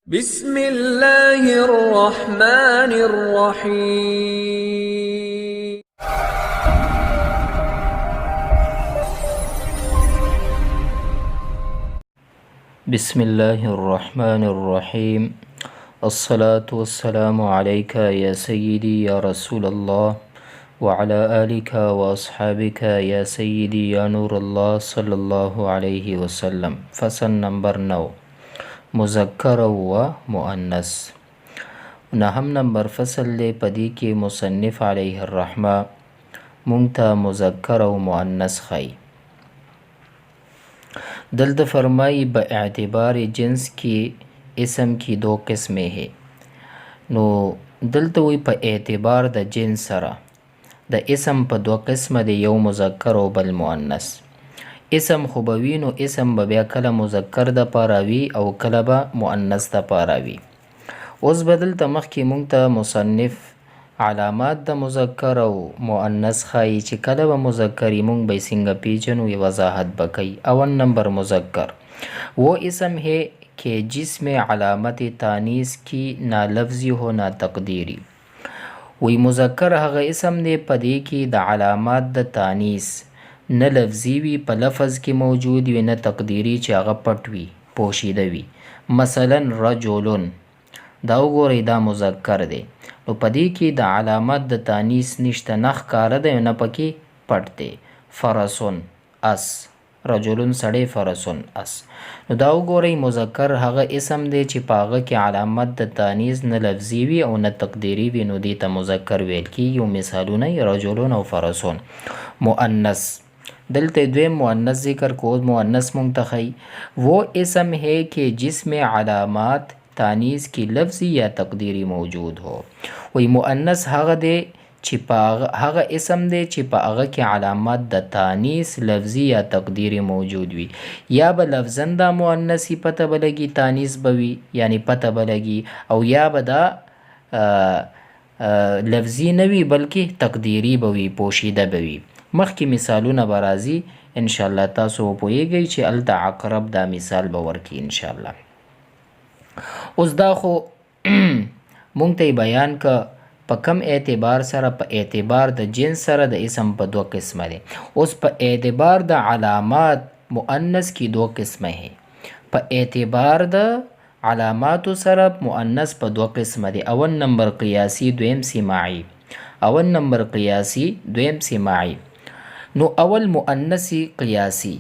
بسم الله الرحمن الرحيم. بسم الله الرحمن الرحيم. الصلاة والسلام عليك يا سيدي يا رسول الله وعلى آلك وأصحابك يا سيدي يا نور الله صلى الله عليه وسلم. فصل نمبر 9 مذکر و مؤنث. نهم نمبر فصل دی پدی کې مصنف علیه الرحمه مونږ ته مذکر او مؤنث خی. دلته فرمائی با اعتبار جنس کی اسم کی دو قسمیں ہے. نو دلته وی په اعتبار د جنس سره د اسم په دو قسمه دی، یو مذکر او بل مؤنث. اسم خو به وي نو اسم به بیا کله مذکر د پاره وي او کله به مؤنث د پاره وي. اوس به دلته مخکې مونږ ته مصنف علامات د مذکر او مؤنث ښایي چې کله به مذکر مونږ به یې څنګه پیژنو، یې وضاحت به کوي. اول نمبر مذکر وہ اسم ہے کہ جس میں علامت تانیث کی نہ لفظی ہو نہ تقدیری. وی مذکر هغه اسم دی په دې کې د علامات د تانیث نه لفظي وي، په لفظ کې موجود وي، نه تقدیری چې هغه پټ وي، پوشیده وي. مثلا رجلن دا وګورئ دا مذکر دی، نو په دې کې د علامات د تانیث نشته، نه ښکاره دی نه پکې پټ دی. فرسون اس، رجلن سړی، فرسون اس. نو دا وګورئ مذکر هغه اسم دی چې په هغه کې علامت د تانیث نه لفظي وي او نه تقدیری وي، نو دې ته مذکر ویل کېږي. او مثالونه رجلن او فرسون. مؤنث دلته دویم مؤنث ذکر کو. مؤنث مونږ ته ښیي وہ اسم ہے کہ جس میں علامات تانیث کی لفظی یا تقدیری موجود ہو. وی مؤنث هغه دی چې په هغه اسم دی چې په هغه کې علامات د تانیث لفظي یا تقدیری موجود وي. یا به لفظاً دا مؤنثي پته به لګي، تانیث به وي یعنی پته به لګي، او یا به دا لفظي نه وي بلکې تقدیری به وي، پوشیده به وي. مخکې مثالونه به راځي انشاءالله، تاسو وپوهیږئ چې هلته عقرب دا مثال به ورکړي انشاءالله. اوس دا خو مونږ ته بیان که په کم اعتبار سره، په اعتبار د جنس سره د اسم په دو قسمه دی. اوس په اعتبار د علامات مؤنث کی دو قسمه ہے. په اعتبار د علاماتو سره مؤنث په دو قسمه دی. اول نمبر قیاسی، دویم سماعی. اول نمبر قیاسی، دویم سماعی. نو اول مؤنثی قیاسی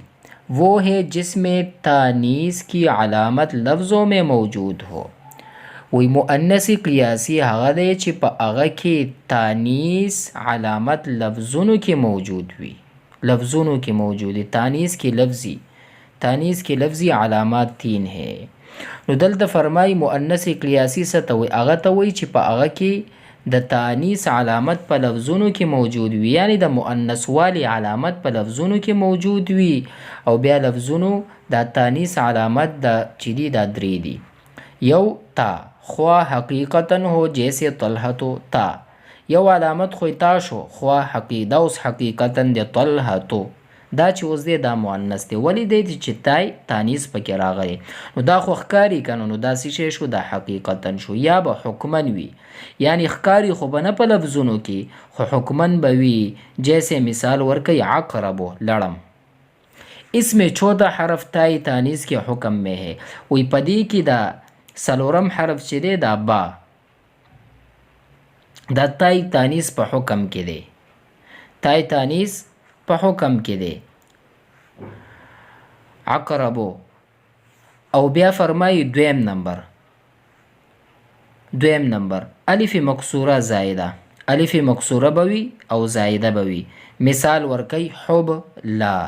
وہ ہے جس میں تانیث کی علامت لفظوں میں موجود ہو. وی مؤنثی قیاسی هغه دی چې په هغه کې تانیث علامت لفظونو کې موجود وي، لفظونو کې موجود وي. تانیث کی لفظی علامات 3 ہے. نو دلته فرمای مؤنث قیاسی څه ته وایي؟ هغه ته وایي چې په هغه کې د تانیث علامت په لفظونو کې موجود وي، یعنی د مؤنث والی علامت په لفظونو کې موجود وي، او بیا لفظونو د تانیث علامت د چې دي دا 3 دي. یو تا خوا حقیقتا ہو جیسے طلحتو، تا یو علامت خو تا شو، خوا حقیقه اوس حقیقتا د طلحتو، دا چې اوس دی دا مؤنث دی. ولی دی چې تای تانیث پکې راغلی، نو دا خو ښکاري کنه، نو دا څه شو؟ دا حقیقتا شو. یا به حکمن وي، یعنی ښکاري خو به نه په لفظونو کې، خو حکمن به وي. جیسے مثال ورکوي عقربو، لړم. اسم 14 حرف تای تانیث کے حکم میں ہے. وی پدې کې دا سلورم حرف چې دی دا با، دا تای تانیث په حکم کې دی، تای تانیث په حکم کې دی. عقربو. او بیا فرمایي دویم نمبر الف مکسوره زائده، الف مکسوره بوي او زائده بوي. مثال ورکي حب لا،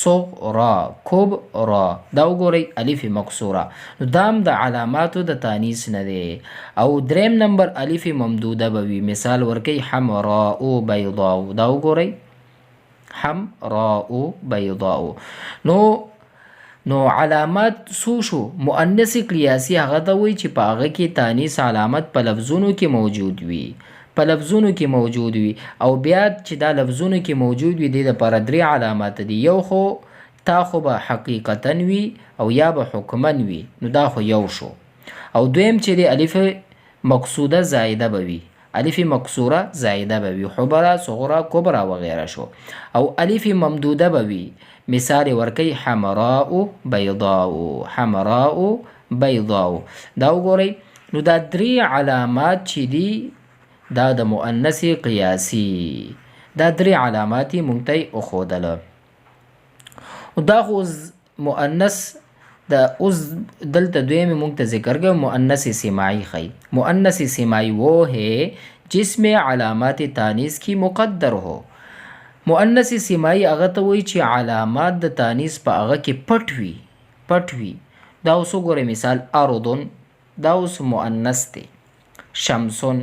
صغرا، کبرا. دا وګورئ الف مکسوره، نو دام د علاماتو د تانیث نه دی. او دریم نمبر الف ممدوده بوي. مثال ورکي حمراء بیضاء، دا وګورئ حمراء بیضاء. نو علامات سو شو؟ مؤنث قیاسی هغه ته وایي چې په هغه کې تانیث علامت په لفظونو کې موجود وي، په لفظونو کې موجود وي. او بیا چې دا لفظونو کې موجود وي، د لپاره 3 علامات دي. یو خو تا خو به حقیقتا وي او یا به حکمن وي، نو دا خو یو شو. او دویم چې دی الف مقصوده زائده بوي، الف مکسوره زائده بوي، حبره صغرا کبرا وغیره شو. او الف ممدوده بوي، مثال ورکی حمراء بیضاء، حمراء بیضاء. دا وګورئ نو دا درې علامات چې دي دا د مؤنث قیاسی، دا درې علامات یې مونږ ته وښودله. دا خو مؤنث دا اوس دلته دویمې مونږ ته ذکر کړو مؤنث سماعی ښیي. مؤنث سماعی وہ ہے جس میں علامات تانیث کی مقدر ہو. مؤنث سماعی هغه ته وایي چې علامات د تانیث په هغه کې پټ وي. دا اوس وګورئ مثال اردن، دا اوس مؤنث دی. شمسن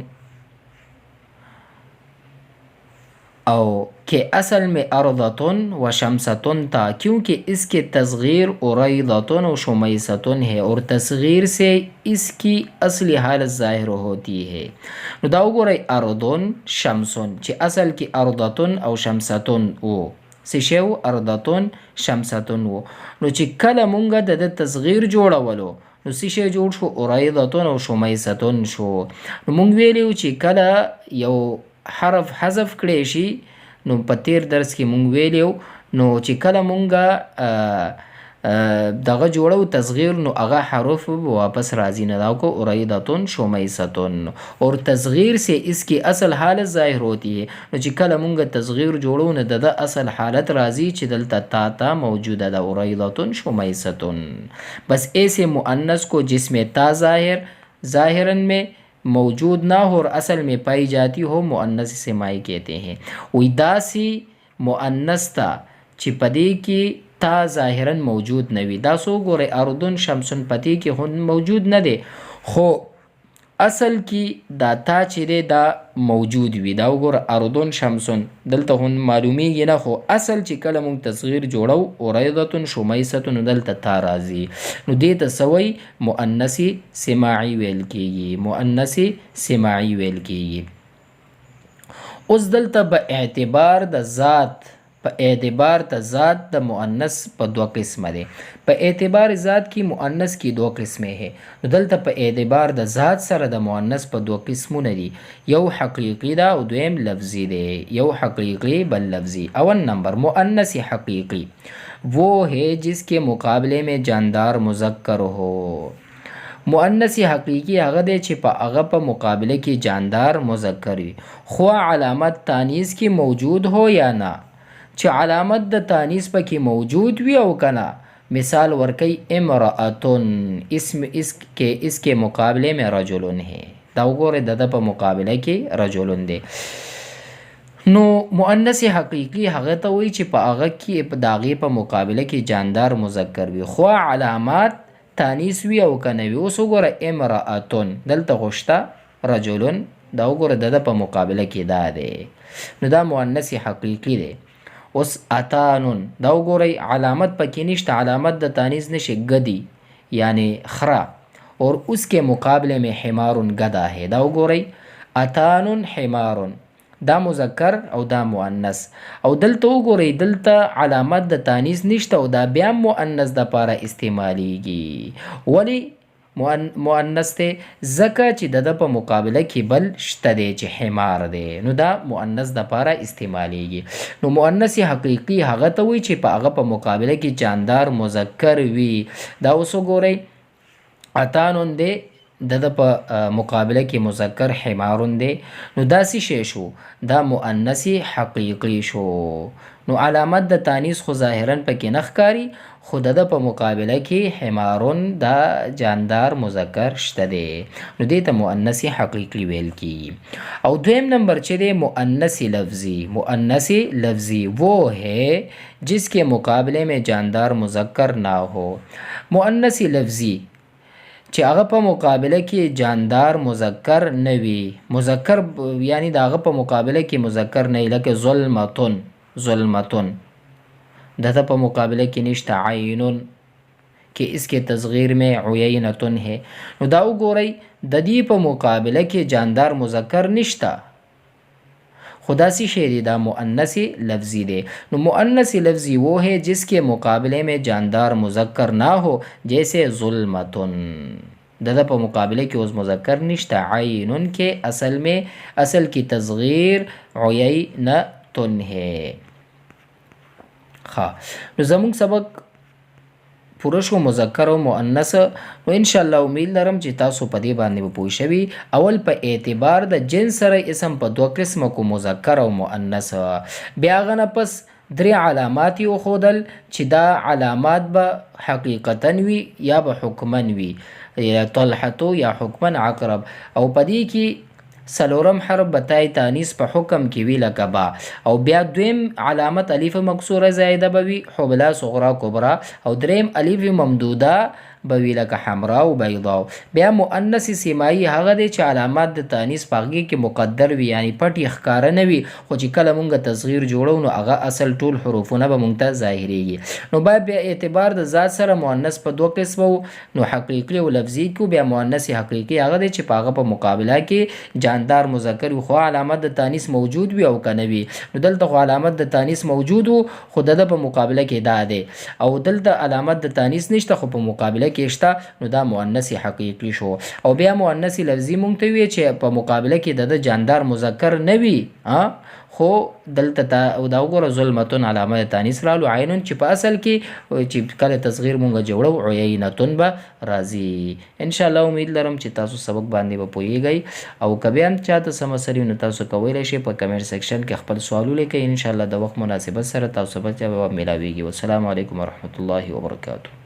او کہ اصل میں ارضتن و شمستن تھا کیونکہ اس کے تصغیر اریضتن و شمیستن ہے اور تصغیر سے اس کی اصلی حالت ظاہر ہوتی ہے. نو دا وګورئ اردن شمسن چې اصل کې ارضتن او شمستن و، څه شی و؟ ارضتن شمستن و. نو چې کله مونږ د تصغیر جوړولو نو څه شی جوړ شو؟ اریضتن او شمیستن شو. نو مونږ ویلیو چې کله یو حرف حذف کړی شي نو په تیر درس کې مونږ ویلیو نو چې کله مونږ دغه جوړو تصغیر نو هغه حروف واپس راځي نه. دا کو اریضتن شمیستن اور تصغیر سے اس کی اصل حالت ظاهر ہوتی ہے. نو چې کله مونږ تصغیر جوړو نو د اصل حالت راځي چې دلته تا موجوده ده اریضتن شمیستن. بس ایسے مؤنث کو جس میں تا ظاہرن میں موجود نہ ہو اور اصل میں پائی جاتی ہو مؤنث سماعی کہتے ہیں. وی داسی مؤنث تا چې پدې کې تا ظاهرا موجود نه وي. دا سو ګورئ اردن شمسن پدې کې هم موجود نه دی خو اصل کې دا تا چې دی دا موجود وي. دا وګوره اردن شمسن دلته هم معلومیږي نه خو اصل چې کله مونږ تصغیر جوړو اریضتن شمیستن دلته تا راځي نو دې ته څه وایي؟ مؤنث سماعی ویل کېږي، مؤنث سماعی ویل کېږي. اوس دلته په اعتبار د ذات د مؤنث په دوه قسمه دی. په اعتبار ذات کې مؤنث کې دو قسمه ہے. نو دلته په اعتبار د ذات سره د مؤنث په دوه قسمونه دي، یو حقیقی دا او دویم لفظی دی. یو حقیقی بل لفظی. اول نمبر مؤنث حقیقی وہ ہے جس کے مقابلے میں جاندار مذکر ہو. مؤنث حقیقی هغه دی چې په هغه په مقابله کې جاندار مذکر وي خو علامت تانیث کې موجود هو یا نه. چې علامت د تانیث پکې موجود وي او کنه. مثال ورکی امرأتن اس کے مقابلے میں رجلن ہے. دا وګورئ د په مقابله کې رجلن دی. نو مؤنث حقیقی هغه ته وایي چې په هغه کې په داغې په مقابله کې جاندار مذکر وي خو علامات تانیث وي او کنه وي. اوس وګوره امرأتن دلته غوښته رجلن، دا وګوره د په مقابله کې دا دی نو دا مؤنث حقیقی دی. اوس اتانن دا وګورئ علامت پکې نشته، علامت د تانیث نشي گدی یعنی خرا اور اس کے مقابلے میں حمارن گدا ہے. دا وګورئ اتانن حمارن دا مذکر او دا مؤنث. او دلته وګورئ دلته علامت د تانیث نشته او دا بیا مؤنث د پاره استعمالیږي. ولی مؤنث ته ځکه چې د په مقابله کې بل شته دی چې حمار دی نو دا مؤنث د پاره استعمالیږي. نو مؤنث حقیقی هغه ته وایي چې په هغه په مقابله کې جاندار مذکر وي. دا اوس وګورئ اتانون دی د په مقابله کې مذکر حمارون دی نو دا څه شی شو؟ دا مؤنث حقیقی شو. نو علامت د تانیث خو ظاهرا پکې نه ښکاري خو د په مقابله کې حمارون دا جاندار مذکر شته دی نو دې ته مؤنث حقیقی ویل کیږي. او دویم نمبر چې دی مؤنث لفظی. مؤنث لفظی وہ ہے جس کے مقابلے میں جاندار مذکر نہ ہو. مؤنث لفظی چې هغه په مقابله کې جاندار مذکر نه وي، مذکر یعنی د هغه په مقابله کې مذکر نه وي، لکه ظلمتن ظلمتن دته په مقابله کې نشته عینن کہ اس کے تصغیر میں عینتن ہے. نو دا وګورئ د دې په مقابله کې جاندار مذکر نشته خدا سی شی دی دا مؤنث لفظی دی. نو مؤنث لفظی وہ ہے جس کے مقابلے میں جاندار مذکر نہ ہو جیسے ظلمتن. د په مقابله کې اوس مذکر نشته. عینن کې اصل کې تصغیر عینتن ہے. ښه نو زموږ سبق پوره شو مذکر او مؤنث. نو ان شاء الله امید لرم چې تاسو په دې باندې به پوه شوي. اول په اعتبار د جنس سره اسم په دوه قسمه کو مذکر او مؤنث. بیا هغه نه پس 3 علامات یې وښودل چې دا علامات به حقیقتا وي یا به حکما وي، یا طلحتو یا حکما عقرب. او په دې کې سلورم حرف بتای تانیس په حکم کې وی لکه با. او بیا دویم علامت الف مکسوره زائده به وي حبلا صغرا کبرا. او دریم الف ممدوده به وي لکه حمرا او بیضا. بیا مؤنث سیمایي هغه دی چې علامات د تانیس په هغې کې مقدر وي، یعنی پټ یې ښکاره نه وي، خو چې کله مونږ تصغیر جوړو نو هغه اصل ټول حروفونه به مونږ ته ظاهریږي. نو باید بیا اعتبار د ذات سره مؤنث په دوه قسمه نو حقیقي او لفظي کو. بیا مؤنث حقیقي هغه دی چې په هغه په مقابله کې جاندار مذکر وي خو علامت د تانیث موجود وي او کنه وي. نو دلته خو علامت د تانیث موجود وو خو د په مقابله کې دا دی، او دلته علامت د تانیث نشته خو په مقابله کې شته، نو دا مؤنث حقیقي شو. او بیا مؤنث لفظي مونږ ته وی چې په مقابله کې د جاندار مذکر نه وي، خو دلته دا وګوره ظلمتون علامه د تانیث رالو. عینون چې په اصل کې چې کله تصغیر مونږ جوړو عینتون به راځي. ان شاء الله امید لرم چې تاسو سبق باندې به پوهیږئ. او که بیا هم چاته څه مسلې نو تاسو کولی شئ په کمنټ سیکشن کې خپل سوالونه لیکئ. ان شاء الله د وخت مناسبت سره تاسو به میلاویږي. والسلام علیکم ورحمة الله وبرکاته.